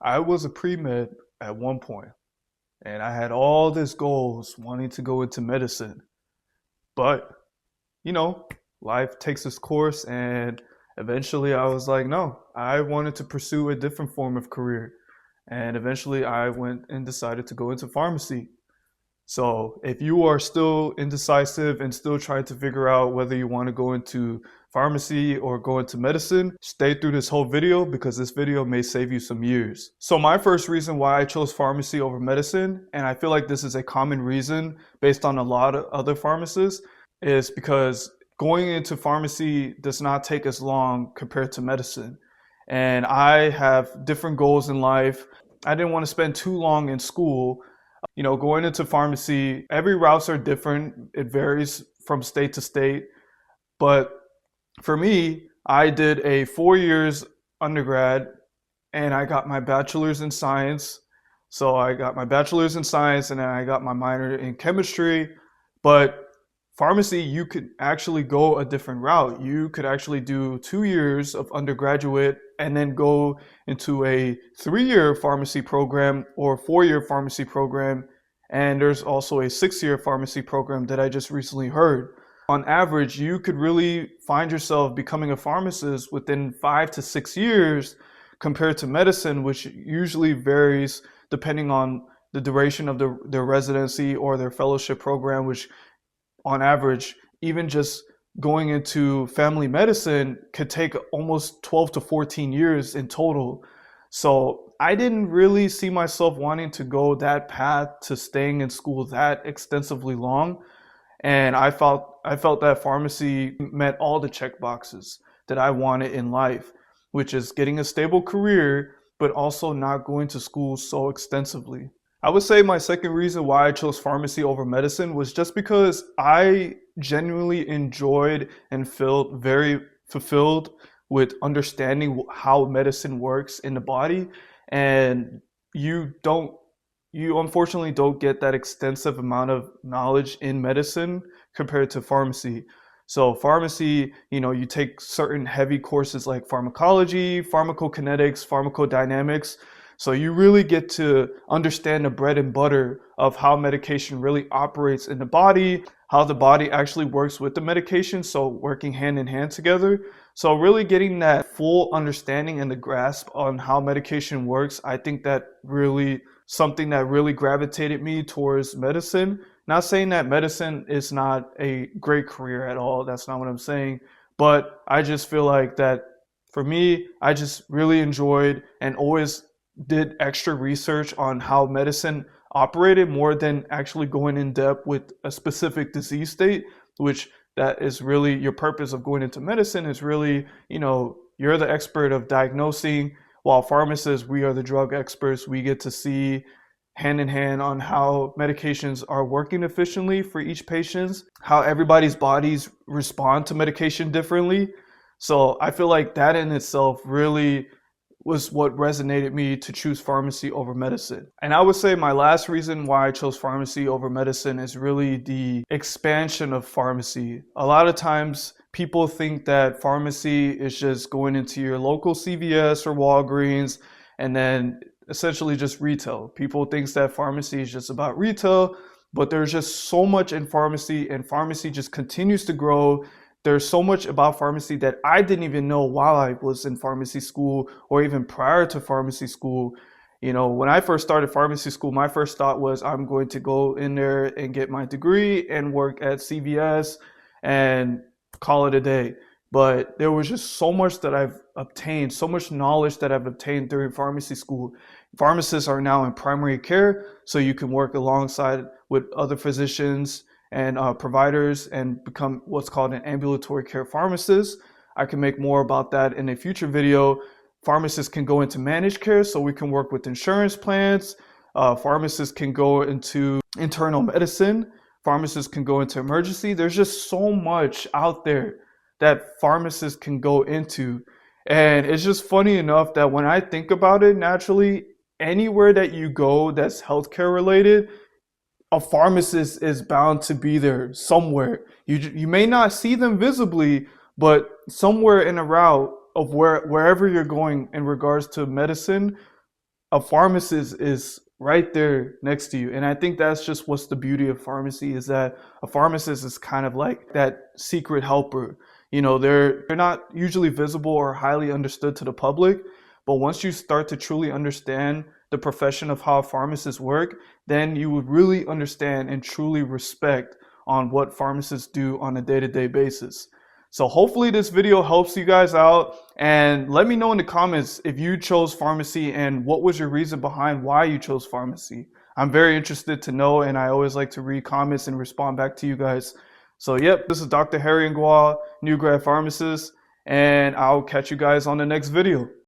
I was a pre-med at one point, and I had all these goals wanting to go into medicine. But, you know, life takes its course, and eventually I was like, no, I wanted to pursue a different form of career. And eventually I went and decided to go into pharmacy. So if you are still indecisive and still trying to figure out whether you want to go into pharmacy or go into medicine, stay through this whole video because this video may save you some years. So my first reason why I chose pharmacy over medicine, and I feel like this is a common reason based on a lot of other pharmacists, is because going into pharmacy does not take as long compared to medicine. And I have different goals in life. I didn't want to spend too long in school. Going into pharmacy, every routes are different. It varies from state to state. But for me, I did a 4 years undergrad and I got my bachelor's in science. So I got my bachelor's in science and then I got my minor in chemistry. But pharmacy, you could actually go a different route. You could actually do 2 years of undergraduate and then go into a 3-year pharmacy program or 4-year pharmacy program. And there's also a 6-year pharmacy program that I just recently heard. On average, you could really find yourself becoming a pharmacist within 5 to 6 years compared to medicine, which usually varies depending on the duration of their residency or their fellowship program, which on average, even just going into family medicine could take almost 12 to 14 years in total. So I didn't really see myself wanting to go that path to staying in school that extensively long. And I felt that pharmacy met all the check boxes that I wanted in life, which is getting a stable career, but also not going to school so extensively. I would say my second reason why I chose pharmacy over medicine was just because I genuinely enjoyed and felt very fulfilled with understanding how medicine works in the body. And you unfortunately don't get that extensive amount of knowledge in medicine compared to pharmacy. So pharmacy, you take certain heavy courses like pharmacology, pharmacokinetics, pharmacodynamics. So you really get to understand the bread and butter of how medication really operates in the body, how the body actually works with the medication, so working hand in hand together. So really getting that full understanding and the grasp on how medication works, I think that really something that really gravitated me towards medicine. Not saying that medicine is not a great career at all, that's not what I'm saying, but I just feel like that for me, I just really enjoyed and always did extra research on how medicine operated more than actually going in depth with a specific disease state, which that is really your purpose of going into medicine is really, you're the expert of diagnosing, while pharmacists, we are the drug experts. We get to see hand in hand on how medications are working efficiently for each patient, how everybody's bodies respond to medication differently. So I feel like that in itself really was what resonated me to choose pharmacy over medicine. And I would say my last reason why I chose pharmacy over medicine is really the expansion of pharmacy. A lot of times people think that pharmacy is just going into your local CVS or Walgreens and then essentially just retail. People think that pharmacy is just about retail, but there's just so much in pharmacy, and pharmacy just continues to grow. There's so much about pharmacy that I didn't even know while I was in pharmacy school or even prior to pharmacy school. When I first started pharmacy school, my first thought was I'm going to go in there and get my degree and work at CVS and call it a day. But there was just so much that I've obtained, so much knowledge that I've obtained during pharmacy school. Pharmacists are now in primary care, so you can work alongside with other physicians and providers and become what's called an ambulatory care pharmacist. I can make more about that in a future video. Pharmacists can go into managed care, so we can work with insurance plans. Pharmacists can go into internal medicine. Pharmacists can go into emergency. There's just so much out there that pharmacists can go into. And it's just funny enough that when I think about it, naturally, anywhere that you go that's healthcare related, a pharmacist is bound to be there somewhere. You may not see them visibly, but somewhere in a route of wherever you're going in regards to medicine, a pharmacist is right there next to you. And I think that's just what's the beauty of pharmacy, is that a pharmacist is kind of like that secret helper. You know, they're not usually visible or highly understood to the public, but once you start to truly understand the profession of how pharmacists work, then you would really understand and truly respect on what pharmacists do on a day-to-day basis. So hopefully this video helps you guys out, and let me know in the comments if you chose pharmacy and what was your reason behind why you chose pharmacy. I'm very interested to know, and I always like to read comments and respond back to you guys. So yep, this is Dr. Harry Ngwa, new grad pharmacist, and I'll catch you guys on the next video.